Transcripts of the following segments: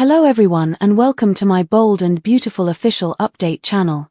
Hello everyone and welcome to my bold and beautiful official update channel.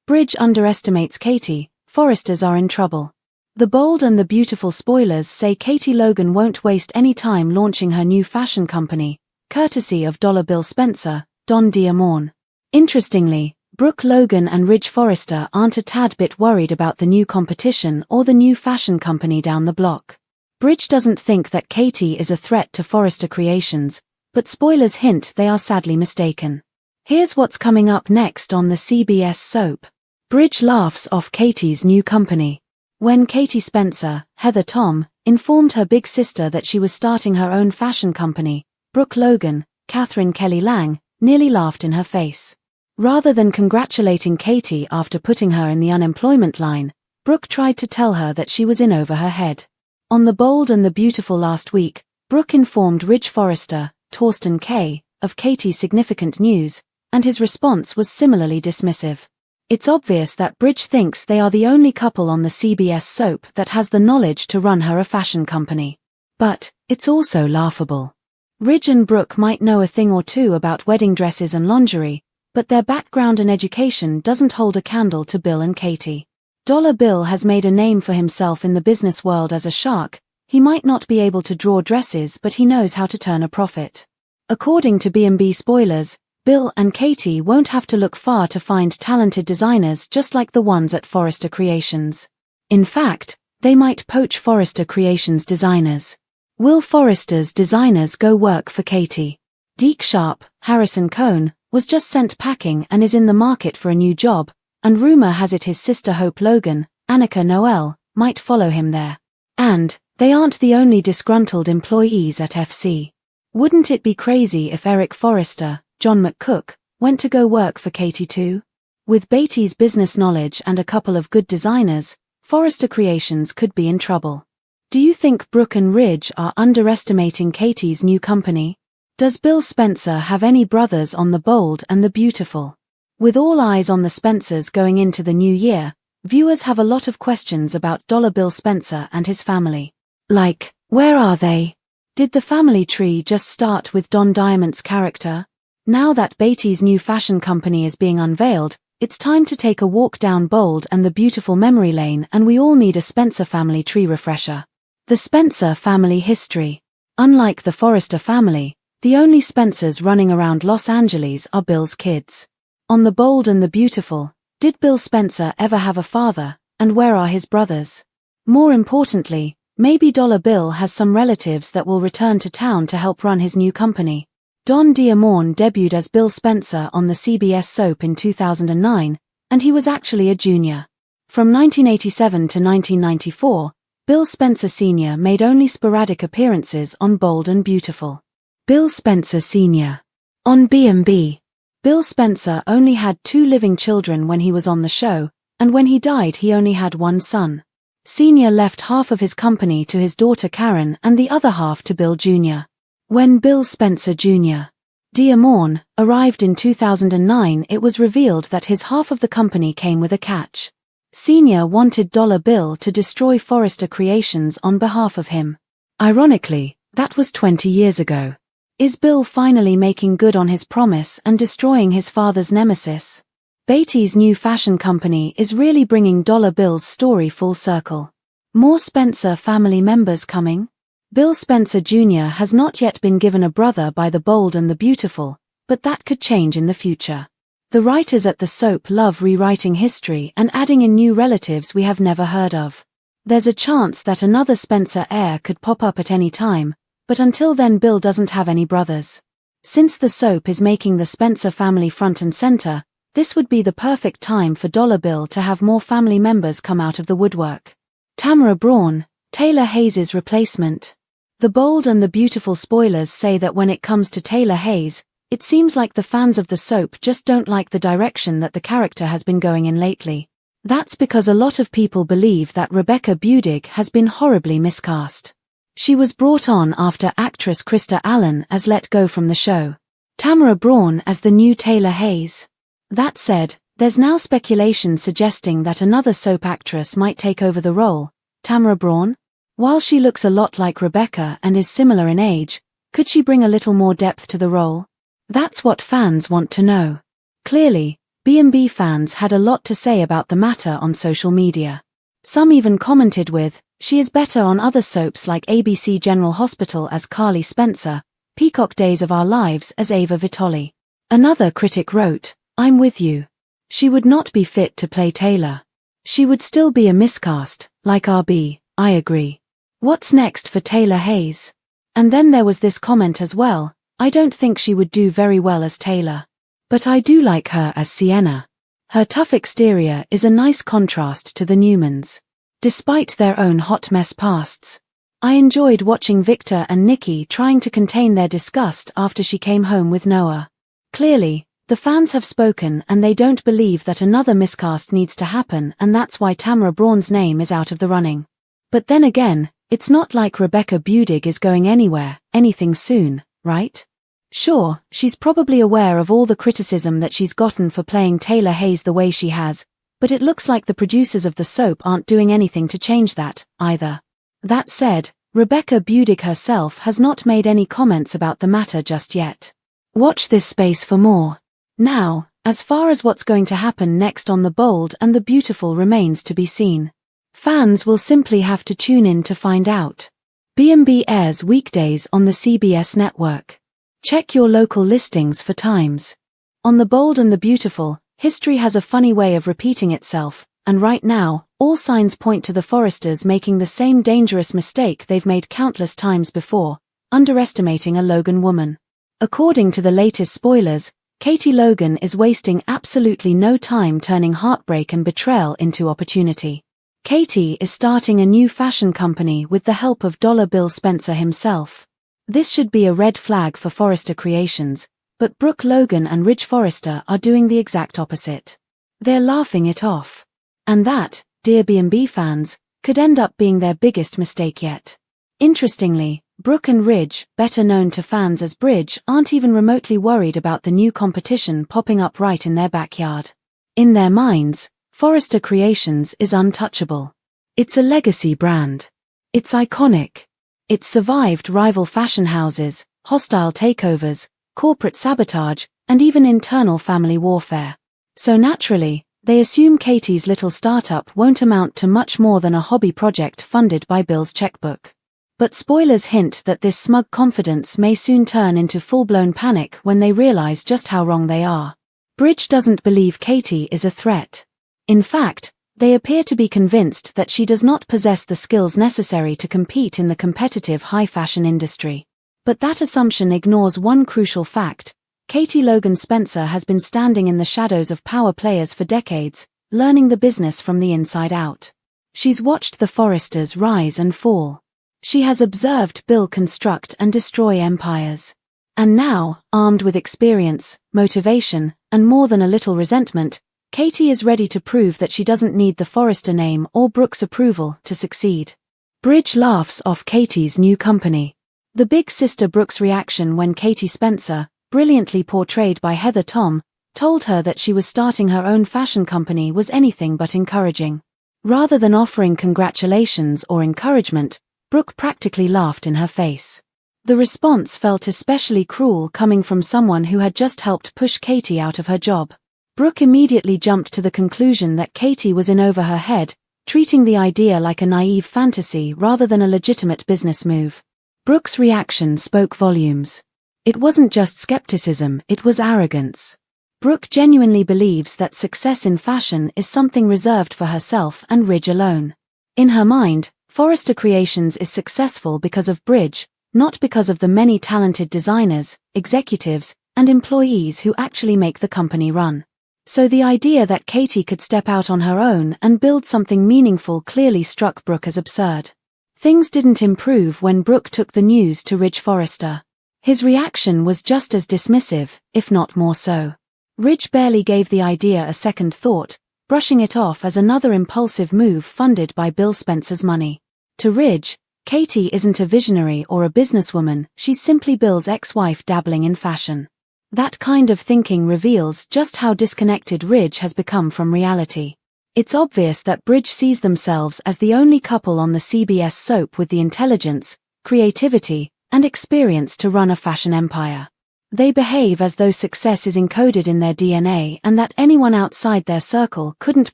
Bridge underestimates Katie, Forresters are in trouble. The bold and the beautiful spoilers say Katie Logan won't waste any time launching her new fashion company, courtesy of Bill Spencer, Don Diamond. Interestingly, Brooke Logan and Ridge Forrester aren't a tad bit worried about the new competition or the new fashion company down the block. Bridge doesn't think that Katie is a threat to Forrester Creations, but spoilers hint they are sadly mistaken. Here's what's coming up next on the CBS soap. Bridge laughs off Katie's new company. When Katie Spencer, Heather Tom, informed her big sister that she was starting her own fashion company, Brooke Logan, Catherine Kelly Lang, nearly laughed in her face. Rather than congratulating Katie after putting her in the unemployment line, Brooke tried to tell her that she was in over her head. On The Bold and the Beautiful last week, Brooke informed Ridge Forrester, Torsten K., of Katie's significant news, and his response was similarly dismissive. It's obvious that Bridge thinks they are the only couple on the CBS soap that has the knowledge to run her a fashion company. But it's also laughable. Ridge and Brooke might know a thing or two about wedding dresses and lingerie, but their background and education doesn't hold a candle to Bill and Katie. Bill has made a name for himself in the business world as a shark. He might not be able to draw dresses, but he knows how to turn a profit. According to B&B spoilers, Bill and Katie won't have to look far to find talented designers just like the ones at Forrester Creations. In fact, they might poach Forrester Creations designers. Will Forrester's designers go work for Katie? Deke Sharp, Harrison Cohn, was just sent packing and is in the market for a new job, and rumor has it his sister Hope Logan, Annika Noel, might follow him there. And they aren't the only disgruntled employees at FC. Wouldn't it be crazy if Eric Forrester, John McCook, went to go work for Katie too? With Beatty's business knowledge and a couple of good designers, Forrester Creations could be in trouble. Do you think Brooke and Ridge are underestimating Katie's new company? Does Bill Spencer have any brothers on The Bold and the Beautiful? With all eyes on the Spencers going into the new year, viewers have a lot of questions about Bill Spencer and his family. Like, where are they? Did the family tree just start with Don Diamond's character? Now that Beatty's new fashion company is being unveiled, it's time to take a walk down Bold and the Beautiful memory lane, and we all need a Spencer family tree refresher. The Spencer family history. Unlike the Forrester family, the only Spencers running around Los Angeles are Bill's kids. On The Bold and the Beautiful, did Bill Spencer ever have a father, and where are his brothers? More importantly, maybe Bill has some relatives that will return to town to help run his new company. Don Diamond debuted as Bill Spencer on the CBS soap in 2009, and he was actually a junior. From 1987 to 1994, Bill Spencer Sr. made only sporadic appearances on Bold and Beautiful. Bill Spencer Sr. On B&B. Bill Spencer only had 2 living children when he was on the show, and when he died he only had 1 son. Sr. left half of his company to his daughter Karen and the other half to Bill Jr. When Bill Spencer Jr. Diamond arrived in 2009, it was revealed that his half of the company came with a catch. Sr. wanted Bill to destroy Forrester Creations on behalf of him. Ironically, that was 20 years ago. Is Bill finally making good on his promise and destroying his father's nemesis? Beatty's new fashion company is really bringing Bill's story full circle. More Spencer family members coming? Bill Spencer Jr. has not yet been given a brother by The Bold and the Beautiful, but that could change in the future. The writers at the soap love rewriting history and adding in new relatives we have never heard of. There's a chance that another Spencer heir could pop up at any time, but until then Bill doesn't have any brothers. Since the soap is making the Spencer family front and center, this would be the perfect time for Bill to have more family members come out of the woodwork. Tamara Braun, Taylor Hayes' replacement. The Bold and the Beautiful spoilers say that when it comes to Taylor Hayes, it seems like the fans of the soap just don't like the direction that the character has been going in lately. That's because a lot of people believe that Rebecca Budig has been horribly miscast. She was brought on after actress Krista Allen as let go from the show. Tamara Braun as the new Taylor Hayes. That said, there's now speculation suggesting that another soap actress might take over the role. Tamara Braun? While she looks a lot like Rebecca and is similar in age, could she bring a little more depth to the role? That's what fans want to know. Clearly, B&B fans had a lot to say about the matter on social media. Some even commented with, "She is better on other soaps like ABC General Hospital as Carly Spencer, Peacock Days of Our Lives as Ava Vitoli." Another critic wrote, "I'm with you. She would not be fit to play Taylor. She would still be a miscast, like RB, I agree. What's next for Taylor Hayes?" And then there was this comment as well, "I don't think she would do very well as Taylor. But I do like her as Sienna. Her tough exterior is a nice contrast to the Newmans. Despite their own hot mess pasts. I enjoyed watching Victor and Nikki trying to contain their disgust after she came home with Noah. Clearly, the fans have spoken and they don't believe that another miscast needs to happen, and that's why Tamara Braun's name is out of the running. But then again, it's not like Rebecca Budig is going anywhere, anything soon, right? Sure, she's probably aware of all the criticism that she's gotten for playing Taylor Hayes the way she has, but it looks like the producers of the soap aren't doing anything to change that, either. That said, Rebecca Budig herself has not made any comments about the matter just yet. Watch this space for more. Now, as far as what's going to happen next on The Bold and the Beautiful remains to be seen. Fans will simply have to tune in to find out. B&B airs weekdays on the CBS network. Check your local listings for times. On The Bold and the Beautiful, history has a funny way of repeating itself, and right now, all signs point to the Forresters making the same dangerous mistake they've made countless times before, underestimating a Logan woman. According to the latest spoilers, Katie Logan is wasting absolutely no time turning heartbreak and betrayal into opportunity. Katie is starting a new fashion company with the help of Dollar Bill Spencer himself. This should be a red flag for Forrester Creations, but Brooke Logan and Ridge Forrester are doing the exact opposite. They're laughing it off. And that, dear B&B fans, could end up being their biggest mistake yet. Interestingly, Brooke and Ridge, better known to fans as Bridge, aren't even remotely worried about the new competition popping up right in their backyard. In their minds, Forrester Creations is untouchable. It's a legacy brand. It's iconic. It's survived rival fashion houses, hostile takeovers, corporate sabotage, and even internal family warfare. So naturally, they assume Katie's little startup won't amount to much more than a hobby project funded by Bill's checkbook. But spoilers hint that this smug confidence may soon turn into full-blown panic when they realize just how wrong they are. Bridge doesn't believe Katie is a threat. In fact, they appear to be convinced that she does not possess the skills necessary to compete in the competitive high-fashion industry. But that assumption ignores one crucial fact. Katie Logan Spencer has been standing in the shadows of power players for decades, learning the business from the inside out. She's watched the Forresters rise and fall. She has observed Bill construct and destroy empires. And now, armed with experience, motivation, and more than a little resentment, Katie is ready to prove that she doesn't need the Forrester name or Brooke's approval to succeed. Bridge laughs off Katie's new company. The big sister Brooke's reaction when Katie Spencer, brilliantly portrayed by Heather Tom, told her that she was starting her own fashion company was anything but encouraging. Rather than offering congratulations or encouragement, Brooke practically laughed in her face. The response felt especially cruel coming from someone who had just helped push Katie out of her job. Brooke immediately jumped to the conclusion that Katie was in over her head, treating the idea like a naive fantasy rather than a legitimate business move. Brooke's reaction spoke volumes. It wasn't just skepticism, it was arrogance. Brooke genuinely believes that success in fashion is something reserved for herself and Ridge alone. In her mind, Forrester Creations is successful because of Bridge, not because of the many talented designers, executives, and employees who actually make the company run. So the idea that Katie could step out on her own and build something meaningful clearly struck Brooke as absurd. Things didn't improve when Brooke took the news to Ridge Forrester. His reaction was just as dismissive, if not more so. Ridge barely gave the idea a second thought, brushing it off as another impulsive move funded by Bill Spencer's money. To Ridge, Katie isn't a visionary or a businesswoman, she's simply Bill's ex-wife dabbling in fashion. That kind of thinking reveals just how disconnected Ridge has become from reality. It's obvious that Bridge sees themselves as the only couple on the CBS soap with the intelligence, creativity, and experience to run a fashion empire. They behave as though success is encoded in their DNA and that anyone outside their circle couldn't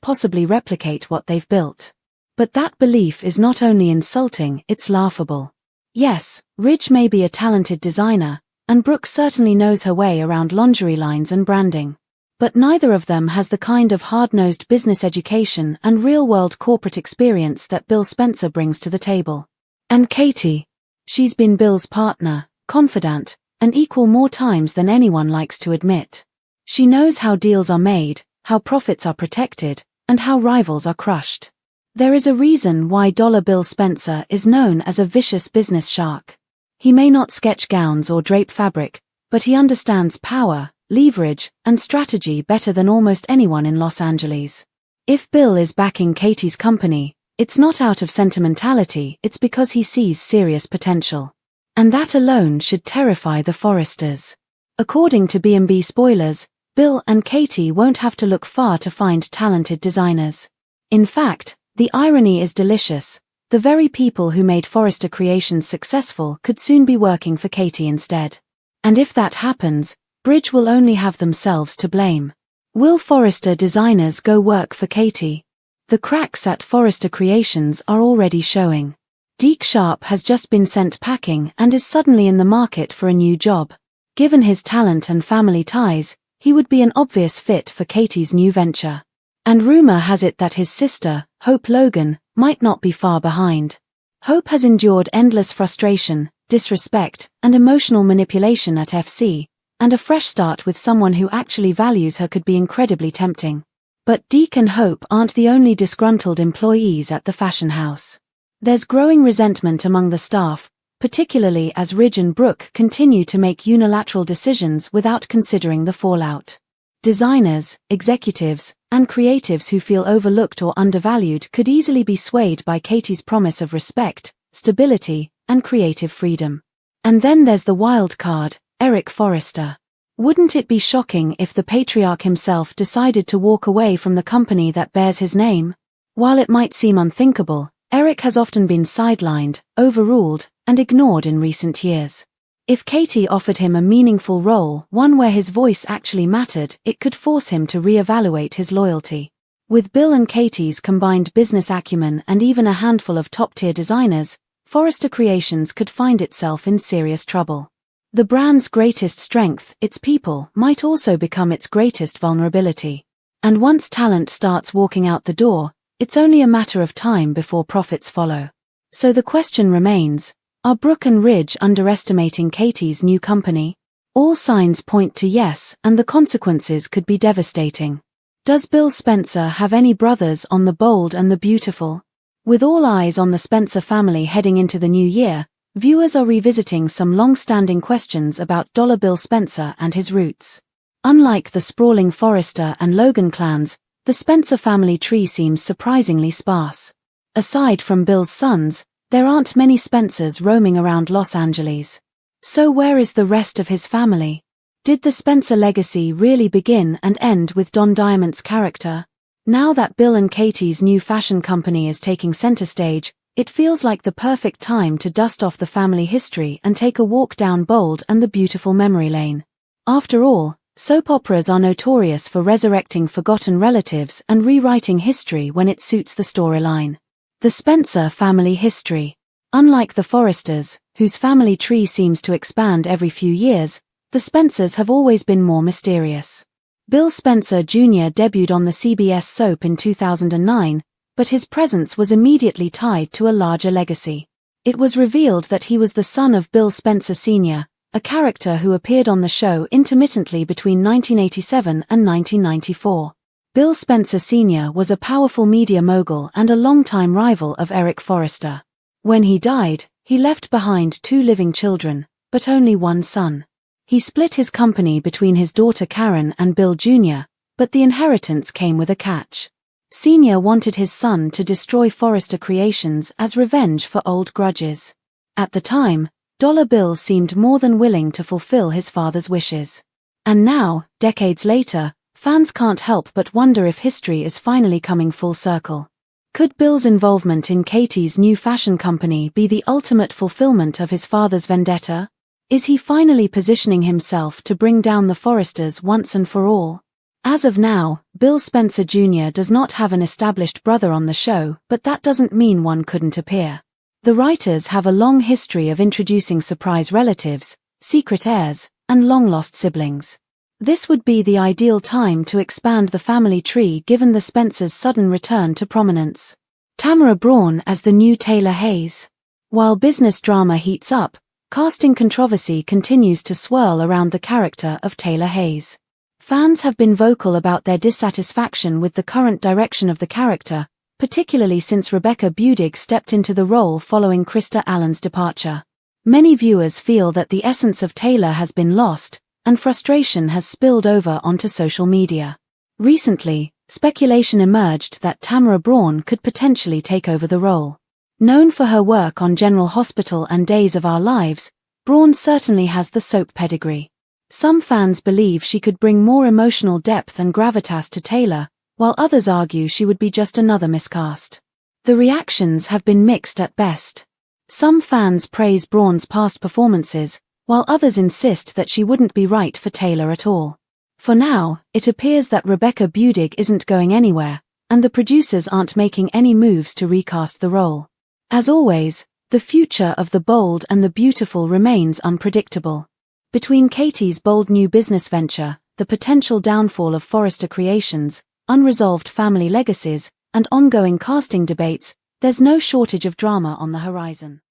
possibly replicate what they've built. But that belief is not only insulting, it's laughable. Yes, Ridge may be a talented designer, and Brooke certainly knows her way around lingerie lines and branding. But neither of them has the kind of hard-nosed business education and real-world corporate experience that Bill Spencer brings to the table. And Katie? She's been Bill's partner, confidant, and equal more times than anyone likes to admit. She knows how deals are made, how profits are protected, and how rivals are crushed. There is a reason why Bill Spencer is known as a vicious business shark. He may not sketch gowns or drape fabric, but he understands power, leverage, and strategy better than almost anyone in Los Angeles. If Bill is backing Katie's company, it's not out of sentimentality, it's because he sees serious potential. And that alone should terrify the Forresters. According to B&B spoilers, Bill and Katie won't have to look far to find talented designers. In fact, the irony is delicious. The very people who made Forrester Creations successful could soon be working for Katie instead. And if that happens, Bridge will only have themselves to blame. Will Forrester designers go work for Katie? The cracks at Forrester Creations are already showing. Deke Sharp has just been sent packing and is suddenly in the market for a new job. Given his talent and family ties, he would be an obvious fit for Katie's new venture. And rumor has it that his sister, Hope Logan, might not be far behind. Hope has endured endless frustration, disrespect, and emotional manipulation at FC, and a fresh start with someone who actually values her could be incredibly tempting. But Deke and Hope aren't the only disgruntled employees at the fashion house. There's growing resentment among the staff, particularly as Ridge and Brooke continue to make unilateral decisions without considering the fallout. Designers, executives, and creatives who feel overlooked or undervalued could easily be swayed by Katie's promise of respect, stability, and creative freedom. And then there's the wild card, Eric Forrester. Wouldn't it be shocking if the patriarch himself decided to walk away from the company that bears his name? While it might seem unthinkable, Eric has often been sidelined, overruled, and ignored in recent years. If Katie offered him a meaningful role, one where his voice actually mattered, it could force him to re-evaluate his loyalty. With Bill and Katie's combined business acumen and even a handful of top-tier designers, Forrester Creations could find itself in serious trouble. The brand's greatest strength, its people, might also become its greatest vulnerability. And once talent starts walking out the door, it's only a matter of time before profits follow. So the question remains, are Brooke and Ridge underestimating Katie's new company? All signs point to yes, and the consequences could be devastating. Does Bill Spencer have any brothers on the bold and the beautiful? With all eyes on the Spencer family heading into the new year, viewers are revisiting some long-standing questions about Bill Spencer and his roots. Unlike the sprawling Forrester and Logan clans, the Spencer family tree seems surprisingly sparse. Aside from Bill's sons, there aren't many Spencers roaming around Los Angeles. So where is the rest of his family? Did the Spencer legacy really begin and end with Don Diamond's character? Now that Bill and Katie's new fashion company is taking center stage, it feels like the perfect time to dust off the family history and take a walk down bold and the beautiful memory lane. After all, soap operas are notorious for resurrecting forgotten relatives and rewriting history when it suits the storyline. The Spencer family history. Unlike the Forresters, whose family tree seems to expand every few years, the Spencers have always been more mysterious. Bill Spencer Jr. debuted on the CBS soap in 2009, but his presence was immediately tied to a larger legacy. It was revealed that he was the son of Bill Spencer Sr., a character who appeared on the show intermittently between 1987 and 1994. Bill Spencer Sr. was a powerful media mogul and a longtime rival of Eric Forrester. When he died, he left behind 2 living children, but only 1 son. He split his company between his daughter Karen and Bill Jr., but the inheritance came with a catch. Sr. wanted his son to destroy Forrester Creations as revenge for old grudges. At the time, Bill seemed more than willing to fulfill his father's wishes. And now, decades later, fans can't help but wonder if history is finally coming full circle. Could Bill's involvement in Katie's new fashion company be the ultimate fulfillment of his father's vendetta? Is he finally positioning himself to bring down the Forresters once and for all? As of now, Bill Spencer Jr. does not have an established brother on the show, but that doesn't mean one couldn't appear. The writers have a long history of introducing surprise relatives, secret heirs, and long-lost siblings. This would be the ideal time to expand the family tree given the Spencers' sudden return to prominence. Tamara Braun as the new Taylor Hayes. While business drama heats up, casting controversy continues to swirl around the character of Taylor Hayes. Fans have been vocal about their dissatisfaction with the current direction of the character, particularly since Rebecca Budig stepped into the role following Krista Allen's departure. Many viewers feel that the essence of Taylor has been lost, and frustration has spilled over onto social media. Recently, speculation emerged that Tamara Braun could potentially take over the role. Known for her work on General Hospital and Days of Our Lives, Braun certainly has the soap pedigree. Some fans believe she could bring more emotional depth and gravitas to Taylor, while others argue she would be just another miscast. The reactions have been mixed at best. Some fans praise Braun's past performances, while others insist that she wouldn't be right for Taylor at all. For now, it appears that Rebecca Budig isn't going anywhere, and the producers aren't making any moves to recast the role. As always, the future of the bold and the beautiful remains unpredictable. Between Katie's bold new business venture, the potential downfall of Forrester Creations, unresolved family legacies, and ongoing casting debates, there's no shortage of drama on the horizon.